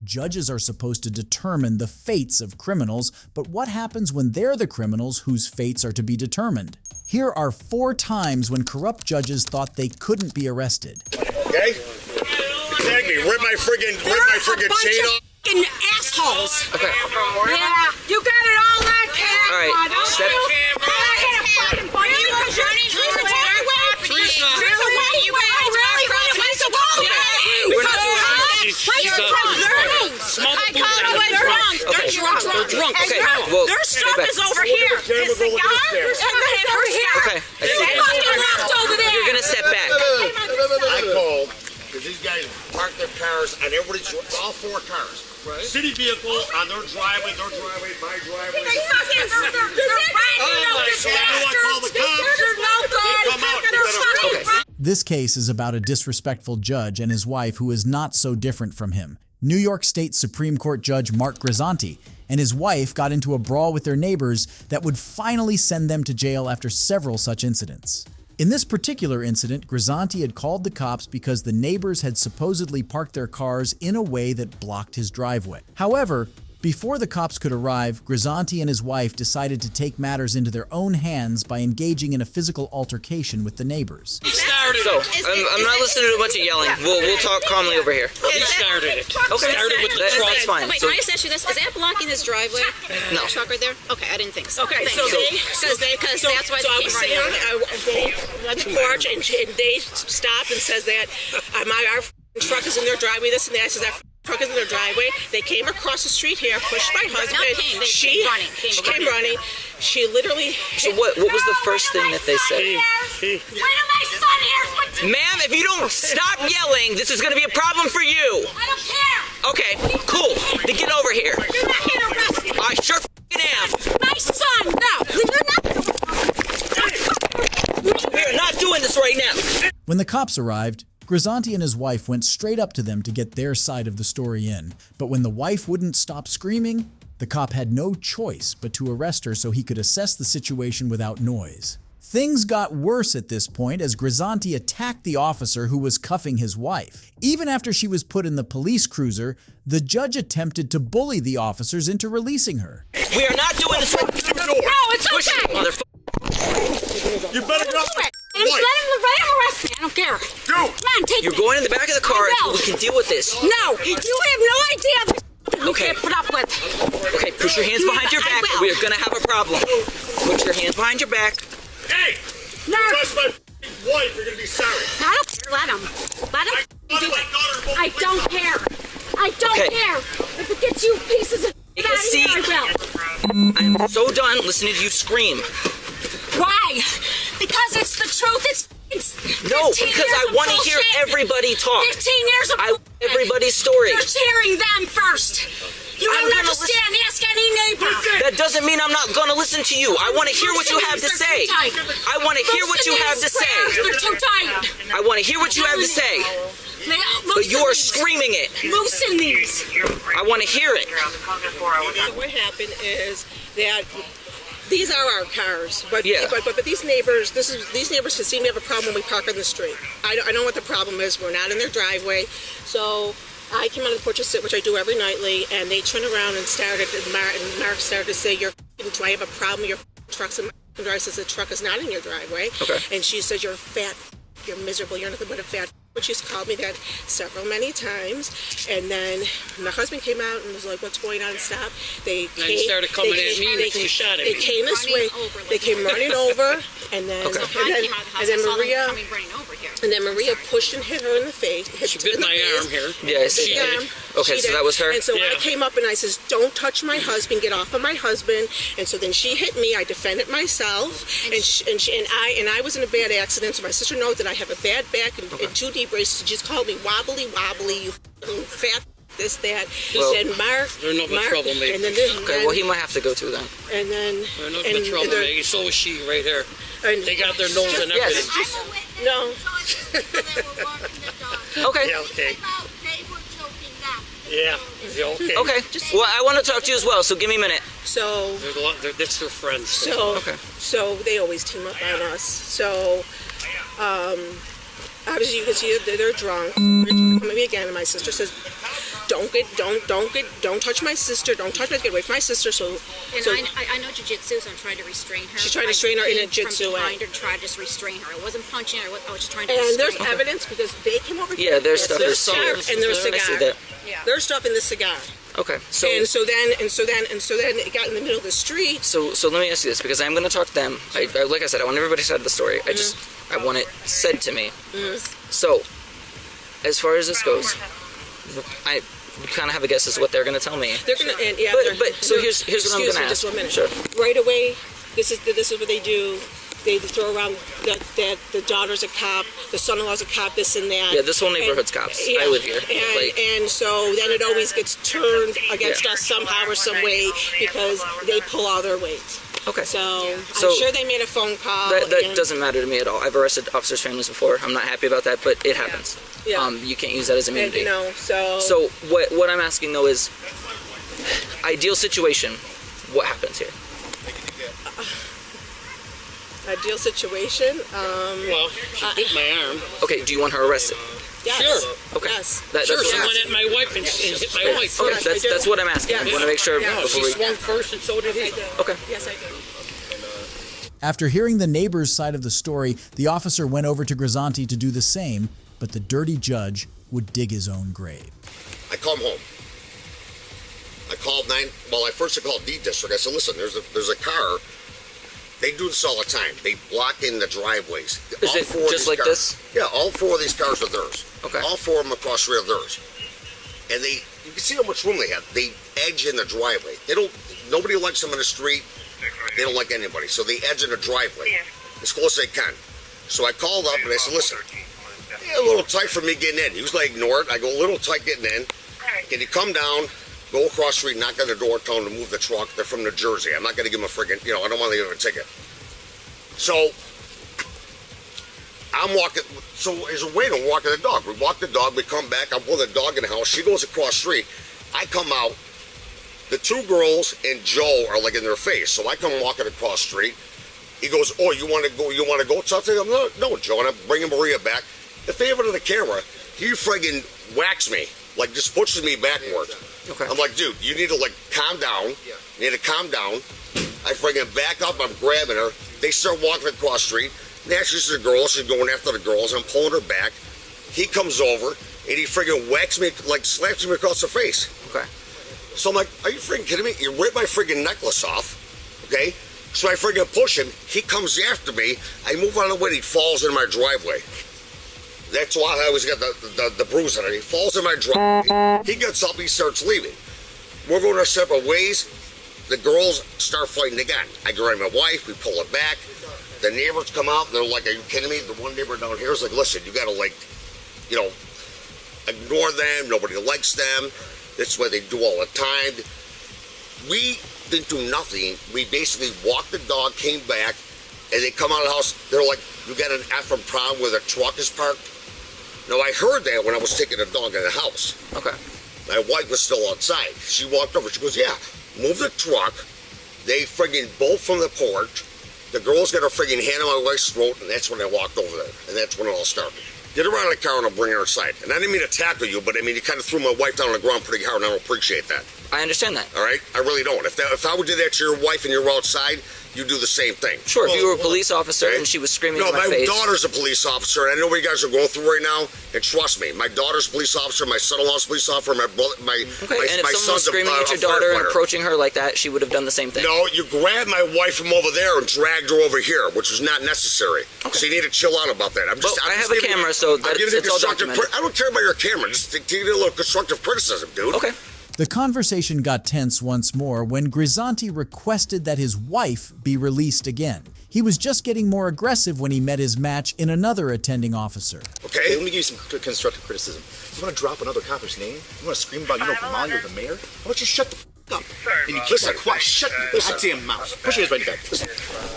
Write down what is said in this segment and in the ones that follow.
Judges are supposed to determine the fates of criminals, but what happens when they're the criminals whose fates are to be determined? Here are 4 times when corrupt judges thought they couldn't be arrested. Okay? Exactly. Rip my friggin' chain off. Assholes. Okay. Yeah, you got it all on camera. All right. Step. They're drunk. Okay. Well, their stuff is over here. We're going upstairs. Okay. You're gonna step back. I called because these guys parked their cars on everybody's, all 4 cars. Right. City vehicle on their driveway, my driveway. So I call the cops. They come out. Okay. This case is about a disrespectful judge and his wife who is not so different from him. New York State Supreme Court Judge Mark Grisanti and his wife got into a brawl with their neighbors that would finally send them to jail after several such incidents. In this particular incident, Grisanti had called the cops because the neighbors had supposedly parked their cars in a way that blocked his driveway. However, before the cops could arrive, Grisanti and his wife decided to take matters into their own hands by engaging in a physical altercation with the neighbors. So, I'm not listening to a bunch of yelling. We'll talk calmly over here. He started it. Okay. Started with the truck. That's fine. Wait, So, can I just ask you this? Is that blocking his driveway? No. That truck right there? Okay, I didn't think so. Okay, Thank so you. they, Because that's why so I they was came sitting running over. on the porch, and they stopped and says that our truck is in their driveway. This and that. I says that truck is in their driveway. They came across the street here, pushed my husband. Not came, they came running. She came running. She literally. so what was the first thing that they said? Wait till my son hears what. Ma'am, if you don't stop yelling, this is gonna be a problem for you. I don't care. Okay, cool. Then get over here. You're not here to arrest me. I sure am. My son, no. You're not. We are not doing this right now. When the cops arrived, Grisanti and his wife went straight up to them to get their side of the story in. But when the wife wouldn't stop screaming, the cop had no choice but to arrest her so he could assess the situation without noise. Things got worse at this point as Grisanti attacked the officer who was cuffing his wife. Even after she was put in the police cruiser, the judge attempted to bully the officers into releasing her. We are not doing this right now. No, it's Push it, okay. You better go. Let him arrest me. I don't care. Go. Come on, take You're me. going in the back of the car I so will. we can deal with this. No, you have no idea what you Okay. can't put up with. Okay, push your hands behind your back or we are gonna have a problem. Put your hands behind your back. Hey! No, Trust my wife, you're gonna be sorry. I don't care. Let him. Let him. I don't care. I don't Okay. care. If it gets you pieces of Take out a of here, seat. I will. I'm so done listening to you scream. Why? Because it's the truth. It's No, 15 because years I of want to hear bullshit. everybody talk. 15 years of bullshit. Everybody's story. You're hearing them first. You I'm don't gonna understand. Ask any neighbor. That doesn't mean I'm not gonna listen to you. I want to hear what you have to say. I want to hear what you have to say. They're too tight. I want to hear what you have to say. But you are screaming it. Loosen these. I want to hear it. What happened is that these are our cars, but Yeah. but these neighbors, these neighbors seem to have a problem when we park on the street. I know what the problem is. We're not in their driveway, so I came out of the porch to sit, which I do every nightly, and they turned around and Mark started to say, do I have a problem with your trucks in my driveway? I says, the truck is not in your driveway. Okay. And she says, you're fat, you're miserable, you're nothing but a fat. But she's called me that many times, and then my husband came out and was like, "What's going on? Stop!" They started coming at me and threw a shot at me. They came this way. They came running over, and then Maria pushed and hit her in the face. She bit my arm here. Yes, she did. Okay, so that was her? And so Yeah. I came up and I says, "Don't touch my husband. Get off of my husband." And so then she hit me. I defended myself, and I was in a bad accident. So my sister knows that I have a bad back and two deep braces. She just called me wobbly, you fat. This, that. Well, Said Mark. They're no Mark, troublemaker. And then, Okay, well, he might have to go too then. and then, They're no and troublemaker. So is she right here. and- They got their nose and Yes. everything. no. Okay. Yeah, okay. Yeah, yeah, okay. Okay. Well, I want to talk to you as well, so give me a minute. So. There's a lot, that's their friends. So, so they always team up on us. So, obviously you can see that they're drunk. They're coming at me again, and my sister says, don't touch my sister. Don't touch me. Get away from my sister. So I know jiu-jitsu, so I'm trying to restrain her. She's trying to restrain her in a jiu-jitsu way. Trying to just restrain her. I wasn't punching her. I was just trying to And restrain there's her. evidence because they came over here. Yeah, there's stuff. There's cigar and there's I see cigar. that. Yeah. There's stuff in the cigar. Okay, so And so then it got in the middle of the street. So let me ask you this, because I'm going to talk to them. Like I said, I want everybody's side of the story. I want it said to me. So, as far as this goes, I kind of have a guess as to what they're going to tell me. They're gonna, and yeah. But so here's what I'm going to ask. Just 1 minute. Sure. Right away, this is what they do. They throw around that the daughter's a cop, the son-in-law's a cop, this and that. Yeah, this whole neighborhood's cops. Yeah, I live here. And so then it always gets turned against us somehow or some way because they pull all their weight. Okay. So I'm sure they made a phone call. That doesn't matter to me at all. I've arrested officers' families before. I'm not happy about that, but it happens. Yeah. You can't use that as immunity. So what I'm asking though is, ideal situation, what happens here? ideal situation. Well, she bit my arm. Okay, do you want her arrested? Yes. Sure. Okay. Yes. That's Sure, what she I'm went asking. at my wife and hit my wife Okay, first. I do. that's what I'm asking. I Yeah. want to make sure Yeah. No, before she we... swung first and so did he. I do. Okay. Yes, I do. After hearing the neighbor's side of the story, the officer went over to Grisanti to do the same, but the dirty judge would dig his own grave. I come home. I called I first called D District. I said, listen, there's a car. They do this all the time. They block in the driveways. Is All it four of just these like cars- this? Yeah, all four of these cars are theirs. Okay. All four of them across the street are theirs. And you can see how much room they have. They edge in the driveway. Nobody likes them in the street. They don't like anybody. So they edge in the driveway as close as they can. So I called up and I said, listen, a little tight for me getting in. He was like, ignore it. I go, a little tight getting in. Can you come down, go across the street, knock on the door, tell them to move the truck. They're from New Jersey. I'm not going to give them a friggin', I don't want to give them a ticket. So I'm walking, so as a way to walking the dog. We walk the dog, we come back, I pull the dog in the house. She goes across the street. I come out. The two girls and Joe are like in their face. So I come walking across the street. He goes, oh, you want to go? Something? I'm no, Joe. And I'm bringing Maria back. If they have it on the camera, he friggin' whacks me. Like, just pushes me backward. Okay. I'm like, dude, you need to, calm down. You need to calm down. I friggin' back up. I'm grabbing her. They start walking across the street. Naturally, she's a girl. She's going after the girls. I'm pulling her back. He comes over, and he friggin' whacks me, slaps me across the face. Okay. So I'm like, are you friggin' kidding me? You ripped my friggin' necklace off, okay? So I friggin' push him. He comes after me. I move out of the way. He falls in my driveway. That's why I always got the bruise on it. He falls in my driveway. He gets up. He starts leaving. We're going our separate ways. The girls start fighting again. I grab my wife. We pull it back. The neighbors come out. They're like, are you kidding me? The one neighbor down here is like, listen, you got to, ignore them. Nobody likes them. That's what they do all the time. We didn't do nothing. We basically walked the dog, came back, and they come out of the house. They're like, you got an effing problem where the truck is parked? Now, I heard that when I was taking the dog in the house. Okay. My wife was still outside. She walked over. She goes, yeah, move the truck. They friggin' bolt from the porch. The girl's got her friggin' hand on my wife's throat, and that's when I walked over there. And that's when it all started. Get her out of the car and I'll bring her inside. And I didn't mean to tackle you, but I mean, you kind of threw my wife down on the ground pretty hard, and I don't appreciate that. I understand that. All right? I really don't. If I would do that to your wife and you're outside, you do the same thing. Sure, if you were a police officer and she was screaming in my face. No, my daughter's a police officer, and I know what you guys are going through right now, and trust me, my daughter's a police officer, my son-in-law's a police officer, my Okay, and if my someone was son's screaming a at your daughter and firefighter. approaching her like that, she would have done the same thing. No, you grabbed my wife from over there and dragged her over here, which was not necessary. Okay. So you need to chill out about that. I have a camera, so it's all documented. I don't care about your camera. Just to give you a little constructive criticism, dude. Okay. The conversation got tense once more when Grisanti requested that his wife be released again. He was just getting more aggressive when he met his match in another attending officer. Okay? Let me give you some constructive criticism. You want to drop another copper's name? You want to scream about, Molly or the mayor? Why don't you shut the f*** up? And you keep that quiet. Shut your goddamn mouth. Put your hands right back. Listen.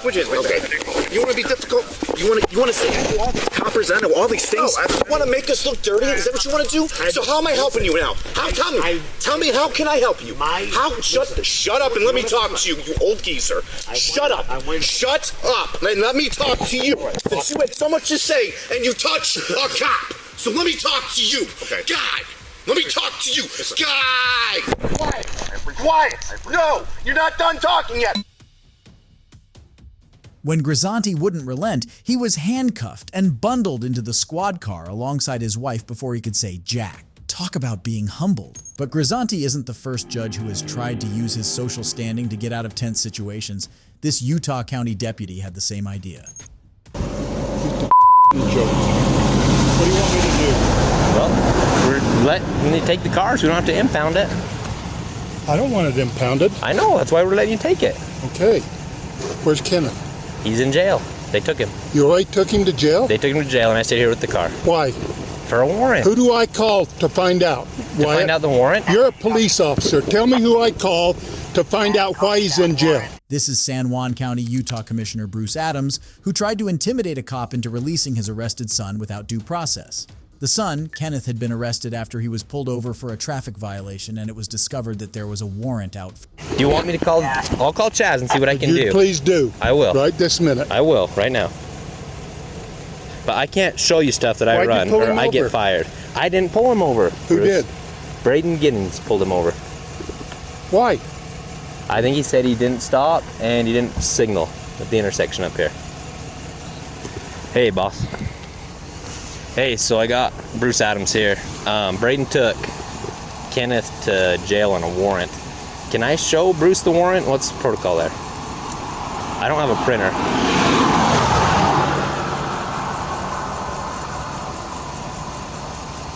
Put your hands right back. You want to be difficult? You want to say I know all these coppers, I know all these things? No, I want to make us look dirty? Is that what you want to do? So how am I helping you now? Tell me, how can I help you? Shut up and let me talk to you, you old geezer. Shut up. Shut up and let me talk to you. Since you had so much to say and you touch a cop. So let me talk to you. Okay. God. Let me talk to you, guy! Quiet! Quiet! No! You're not done talking yet! When Grisanti wouldn't relent, he was handcuffed and bundled into the squad car alongside his wife before he could say jack. Talk about being humbled. But Grisanti isn't the first judge who has tried to use his social standing to get out of tense situations. This Utah County deputy had the same idea. What do you want me to do? Well, we're letting you take the car so we don't have to impound it. I don't want it impounded. I know, that's why we're letting you take it. Okay. Where's Kenneth? He's in jail. They took him. You already took him to jail? They took him to jail and I stayed here with the car. Why? For a warrant. Who do I call to find out? To find out the warrant? You're a police officer. Tell me who I call to find out why he's in jail. This is San Juan County, Utah Commissioner Bruce Adams, who tried to intimidate a cop into releasing his arrested son without due process. The son, Kenneth, had been arrested after he was pulled over for a traffic violation and it was discovered that there was a warrant out. Do you want me to call? I'll call Chaz and see what I can do. Please do. I will. Right this minute. I will, right now. But I can't show you stuff that I Why'd you run pull or him I get over? fired. I didn't pull him over. Who Bruce. did? Braden Giddens pulled him over. Why? I think he said he didn't stop and he didn't signal at the intersection up here. Hey, boss. Hey, so I got Bruce Adams here. Braden took Kenneth to jail on a warrant. Can I show Bruce the warrant? What's the protocol there? I don't have a printer.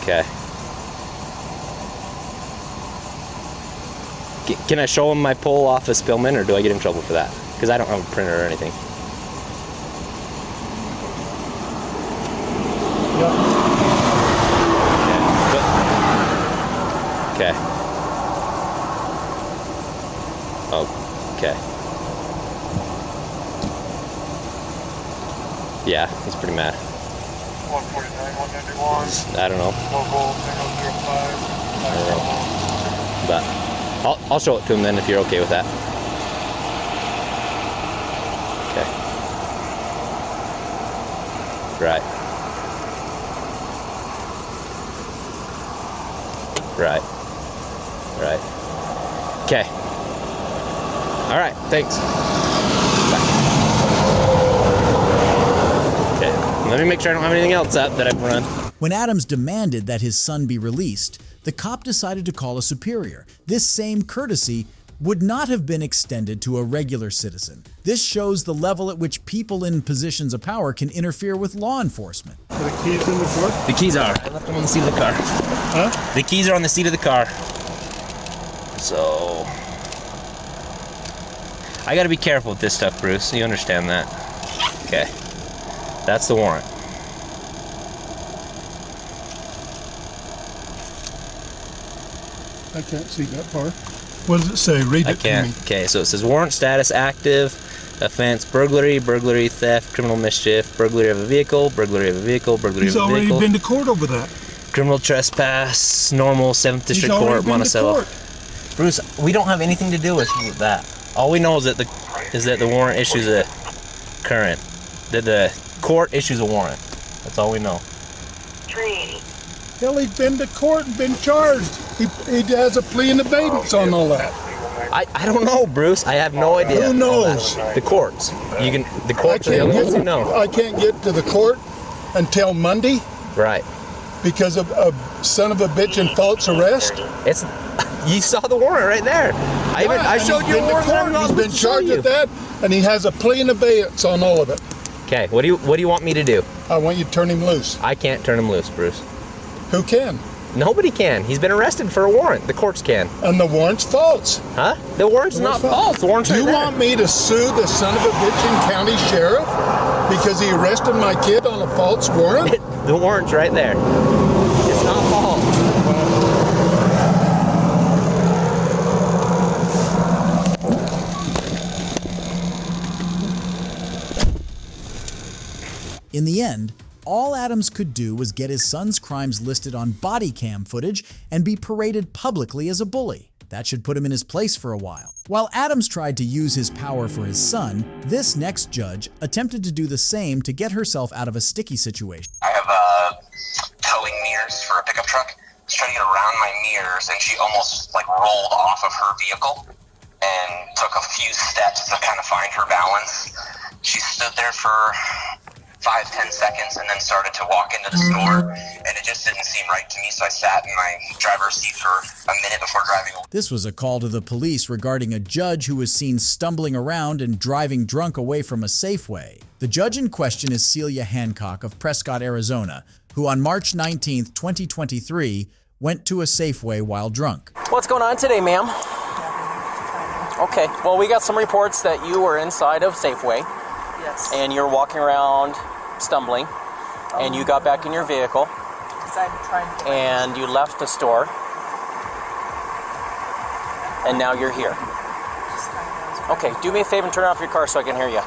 Okay. Can I show him my pull off of Spillman, or do I get in trouble for that? Because I don't have a printer or anything. Okay. Okay. Yeah, he's pretty mad. 149, 191. I don't know. Local 005. I don't know. But I'll show it to him then if you're okay with that. Okay. Right. Right. Right. Okay. All right. Thanks. Bye. Okay. Let me make sure I don't have anything else up that I've run. When Adams demanded that his son be released, the cop decided to call a superior. This same courtesy would not have been extended to a regular citizen. This shows the level at which people in positions of power can interfere with law enforcement. Are the keys in the car? The keys are. I left them on the seat of the car. Huh? The keys are on the seat of the car. So I gotta be careful with this stuff, Bruce. You understand that? Okay. That's the warrant. I can't see that far. What does it say? Read I it to can't. me. Okay, so it says warrant status active, offense burglary, burglary, theft, criminal mischief, burglary of a vehicle, burglary of a vehicle, burglary He's of a already vehicle, been to court over that. criminal trespass, normal 7th He's District already Court, been to Monticello. court. Bruce, we don't have anything to do with that. All we know is that the warrant issues a current. That the court issues a warrant. That's all we know. 380. Hell, he's been to court and been charged. He has a plea in abeyance on all that. I don't know, Bruce. I have no idea. Who knows? The courts. The courts are the only ones who know. I can't get to the court until Monday Right. because of a son of a bitch in false arrest. It's you saw the warrant right there. I showed you a warrant. that I'm not He's supposed been to show charged you. with that, and he has a plea in abeyance on all of it. Okay, what do you want me to do? I want you to turn him loose. I can't turn him loose, Bruce. Who can? Nobody can. He's been arrested for a warrant. The courts can. And the warrant's false. Huh? The warrant's not false. The warrant's Do you right there. want me to sue the son of a bitch in county sheriff because he arrested my kid on a false warrant? The warrant's right there. It's not false. In the end, all Adams could do was get his son's crimes listed on body cam footage and be paraded publicly as a bully. That should put him in his place for a while. While Adams tried to use his power for his son, this next judge attempted to do the same to get herself out of a sticky situation. I have towing mirrors for a pickup truck. She tried to get around my mirrors, and she almost like rolled off of her vehicle and took a few steps to kind of find her balance. She stood there for 5-10 seconds and then started to walk into the store, and it just didn't seem right to me, so I sat in my driver's seat for a minute before driving away. This was a call to the police regarding a judge who was seen stumbling around and driving drunk away from a Safeway. The judge in question is Celia Hancock of Prescott, Arizona, who on March 19, 2023, went to a Safeway while drunk. What's going on today, ma'am? Okay, well, we got some reports that you were inside of Safeway. Yes. And you're walking around stumbling, and you got back in your vehicle, and you left the store, and now you're here. Okay, do me a favor and turn off your car so I can hear you.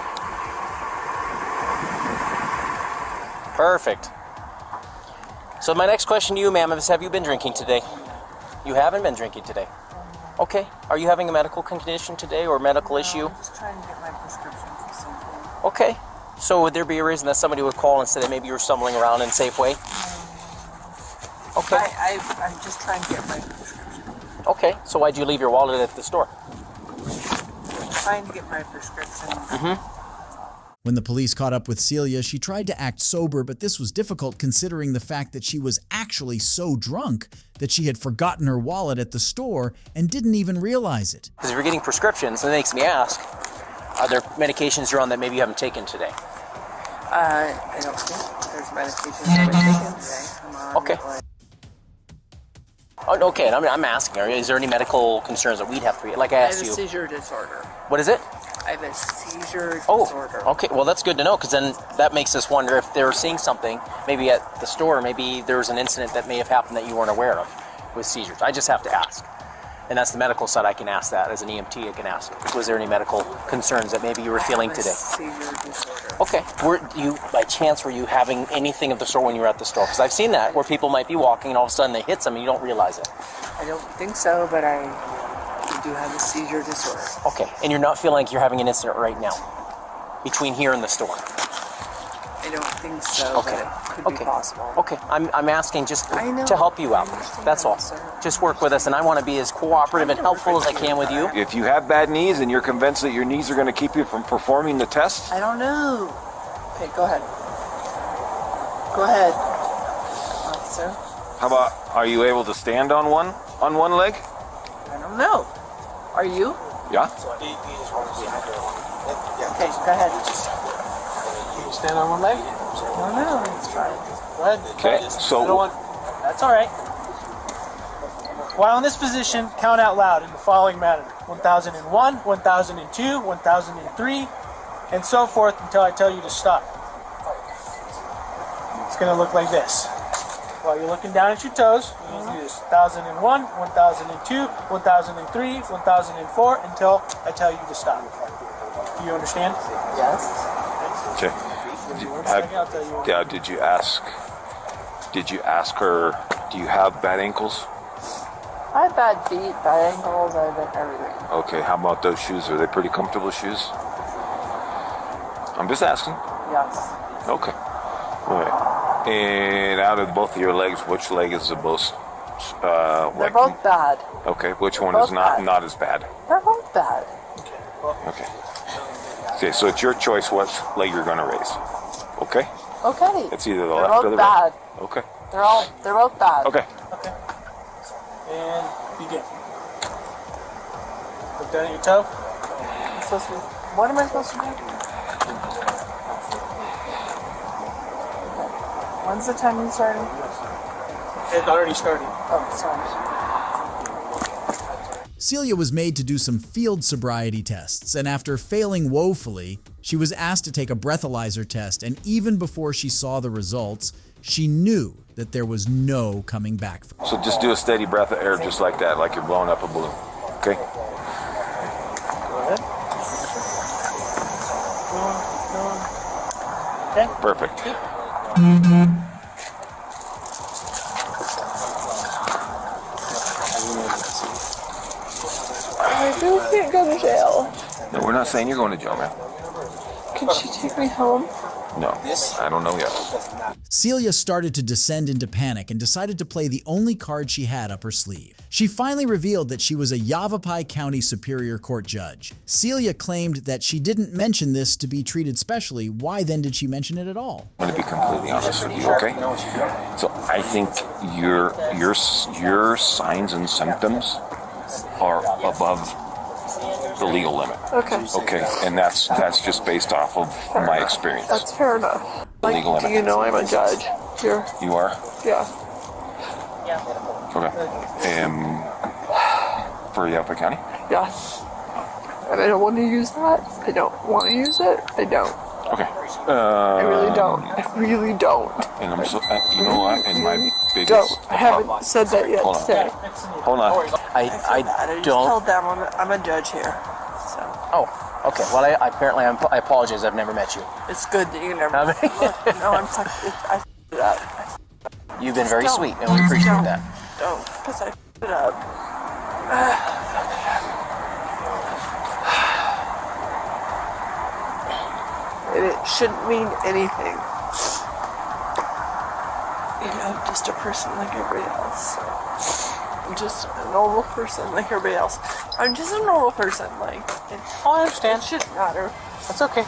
Perfect. So my next question to you, ma'am, is have you been drinking today? You haven't been drinking today. Okay. Are you having a medical condition today or a medical issue? I'm just trying to get my prescription for something. Okay. So would there be a reason that somebody would call and say that maybe you were stumbling around in Safeway? Okay. I'm just trying to get my prescription. Okay. So why'd you leave your wallet at the store? I'm trying to get my prescription. Mm-hmm. When the police caught up with Celia, she tried to act sober, but this was difficult considering the fact that she was actually so drunk that she had forgotten her wallet at the store and didn't even realize it. Because if you're getting prescriptions, it makes me ask, are there medications you're on that maybe you haven't taken today? I don't think there's medications I've taken today. I'm on, okay. Oh, okay, I'm asking, is there any medical concerns that we'd have for you? Like I asked you. I have a seizure disorder. What is it? I have a seizure disorder. Oh, okay. Well, that's good to know, because then that makes us wonder if they're seeing something, maybe at the store, maybe there was an incident that may have happened that you weren't aware of with seizures. I just have to ask. And that's the medical side. I can ask that. As an EMT, I can ask. Was there any medical concerns that maybe you were feeling today? Seizure disorder. Okay. By chance, were you having anything of the sort when you were at the store? Because I've seen that, where people might be walking and all of a sudden they hit something and you don't realize it. I don't think so, but I do have a seizure disorder. Okay. And you're not feeling like you're having an incident right now between here and the store? I don't think so, but it could be possible. Okay. I'm asking just to help you out. That's all. Just work with us, and I want to be as cooperative and helpful as I can with you. If you have bad knees and you're convinced that your knees are going to keep you from performing the test? I don't know. Okay, go ahead. Go ahead, officer. How about, are you able to stand on one leg? I don't know. Are you? Yeah. Okay, go ahead. Can you stand on one leg? I don't know. Let's try it. Go ahead. Okay, so... That's all right. While in this position, count out loud in the following manner. 1001, 1002, 1003, and so forth until I tell you to stop. It's going to look like this. While you're looking down at your toes, you're going to do this. 1001, 1002, 1003, 1004, until I tell you to stop. Do you understand? Yes. Okay. Did you ask her, do you have bad ankles? I have bad feet, bad ankles, I have everything. Okay, how about those shoes? Are they pretty comfortable shoes? I'm just asking. Yes. Okay. All right. And out of both of your legs, which leg is the most They're both bad. Okay, which one They're is both not as bad? They're both bad. Okay. Okay, so it's your choice what leg you're going to raise. Okay? Okay. It's either the They're left both or the bad. right. Okay. They're both bad. Okay. Okay. And begin. Look down at your toe. What am I supposed to do? When's the timing starting? It's already starting. Oh, sorry. Celia was made to do some field sobriety tests, and after failing woefully, she was asked to take a breathalyzer test, and even before she saw the results, she knew that there was no coming back from it. So just do a steady breath of air just like that, like you're blowing up a balloon. Okay? Go ahead. Okay. Perfect. I really can't go to jail. No, we're not saying you're going to jail, man. Can she take me home? No, I don't know yet. Celia started to descend into panic and decided to play the only card she had up her sleeve. She finally revealed that she was a Yavapai County Superior Court judge. Celia claimed that she didn't mention this to be treated specially. Why then did she mention it at all? I'm going to be completely honest with you, okay? So I think your signs and symptoms are above the legal limit. Okay. Okay, and that's just based off of my experience. That's fair enough. Legal limit. Do you know I'm a judge here? You are? Yeah. Okay. For Yavapai County? Yeah. And I don't want to use that. I don't want to use it. I don't. Okay. I really don't. I really don't. And I'm so, you know what? And my biggest. Don't. I haven't said that yet today. Hold on. I just don't. told them I'm a judge here. So. Oh, okay. Well, I apologize. I've never met you. It's good that you never. No, I'm fucking. I f***ed it up. You've been very sweet, and we appreciate that. Don't, because I f***ed it up. And it shouldn't mean anything. You know, just a person like everybody else. I'm just a normal person like everybody else. I'm just a normal person, like. I understand. It shouldn't matter. That's okay.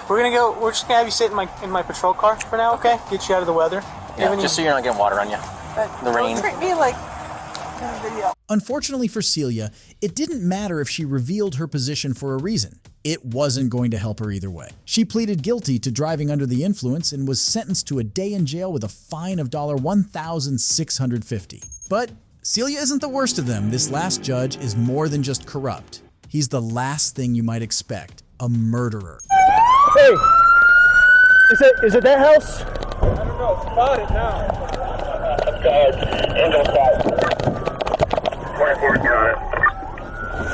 We're just gonna have you sit in my patrol car for now, okay? Get you out of the weather. Yeah, just so you're not getting water on you. The rain. Don't treat me like a video. Unfortunately for Celia, it didn't matter if she revealed her position for a reason. It wasn't going to help her either way. She pleaded guilty to driving under the influence and was sentenced to a day in jail with a fine of $1,650. But Celia isn't the worst of them. This last judge is more than just corrupt. He's the last thing you might expect, a murderer. Hey! Is it that house? I don't know. It's about it now.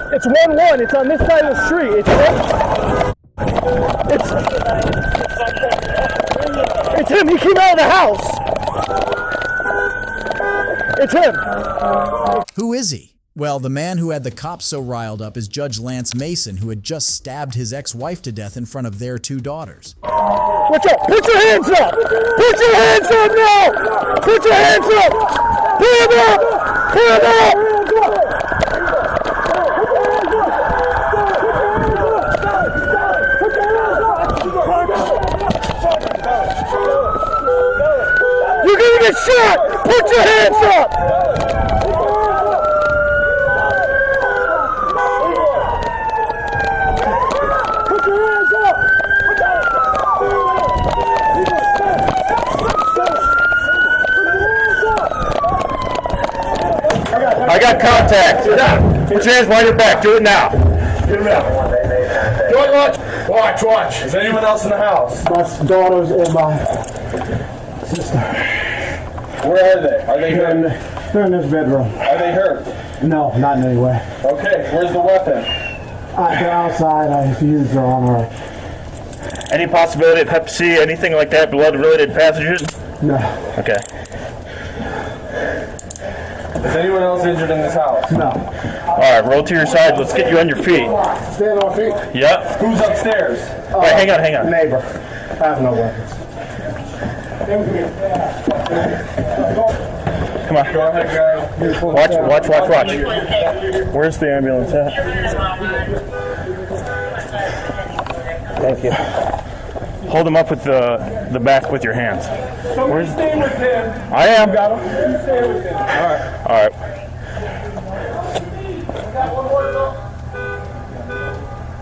It's 1-1. It's on this side of the street. It's him. He came out of the house. It's him. Who is he? Well, the man who had the cops so riled up is Judge Lance Mason, who had just stabbed his ex-wife to death in front of their 2 daughters. Watch out! Put your hands up! Put your hands up now! Put your hands up! Put them up! Put them up! You're gonna get shot! Put your hands up! I got contact. Put your hands behind your back. Do it now. Get him out. Watch. Is anyone else in the house? My daughters and my sister. Where are they? Are they hurt? They're in this bedroom. Are they hurt? No, not in any way. Okay, where's the weapon? They're outside. I used her on her. Any possibility of Hep C, anything like that, blood-related pathogens? No. Okay. Is anyone else injured in this house? No. All right, roll to your side. Let's get you on your feet. Stand on feet? Yep. Who's upstairs? All right, hang on. Neighbor. I have no weapons. Come on. Go ahead, guys. Watch. Where's the ambulance at? Thank you. Hold him up with the back with your hands. Where's stay with him? I am. Got him. Stay with him. All right.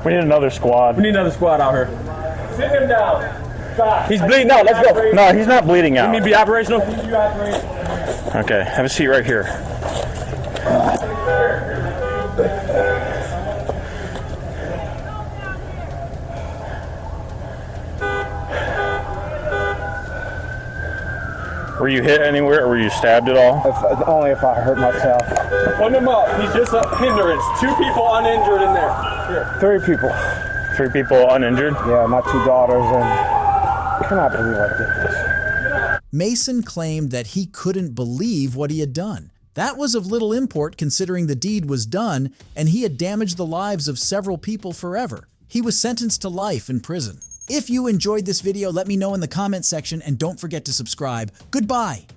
We need another squad. out here. Sit him down. Stop. He's bleeding out. Let's go. No, he's not bleeding out. You need to be operational? Okay, have a seat right here. Were you hit anywhere or were you stabbed at all? Only if I hurt myself. Put him up. He's just a hindrance. 2 people uninjured in there. Here. 3 people. 3 people uninjured? Yeah, my 2 daughters, and I cannot believe I did this. Mason claimed that he couldn't believe what he had done. That was of little import considering the deed was done and he had damaged the lives of several people forever. He was sentenced to life in prison. If you enjoyed this video, let me know in the comment section and don't forget to subscribe. Goodbye.